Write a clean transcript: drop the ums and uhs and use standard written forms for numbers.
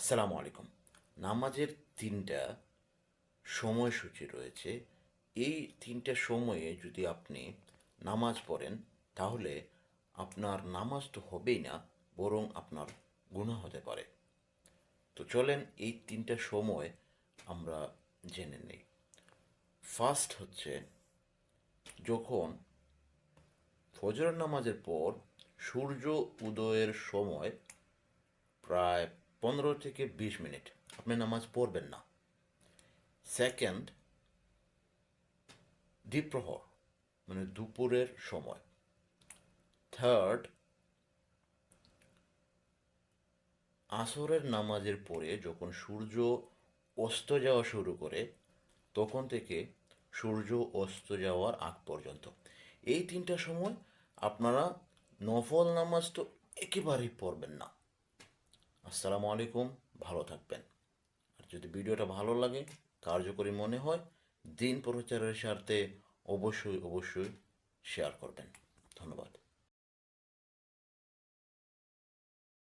আসসালামু আলাইকুম। নামাজের ৩টা সময়সূচি রয়েছে। এই ৩টা সময়ে যদি আপনি নামাজ পড়েন তাহলে আপনার নামাজ তো হবেই না, বরং আপনার গুনাহ হতে পারে। তো চলেন এই ৩টা সময় আমরা জেনে নেই। ফার্স্ট হচ্ছে যখন ফজরের নামাজের পর সূর্য উদয়ের সময় প্রায় ১৫ থেকে ২০ মিনিট আপনি নামাজ পড়বেন না। সেকেন্ড, দ্বিপ্রহর মানে দুপুরের সময়। থার্ড, আসরের নামাজের পরে যখন সূর্য অস্ত যাওয়া শুরু করে তখন থেকে সূর্য অস্ত যাওয়ার আগ পর্যন্ত। এই ৩টা সময় আপনারা নফল নামাজ তো একেবারেই পড়বেন না। আসসালামু আলাইকুম, ভালো থাকবেন। আর যদি ভিডিওটা ভালো লাগে, কার্যকরী মনে হয়, দিন প্রচারের স্বার্থে অবশ্যই শেয়ার করবেন।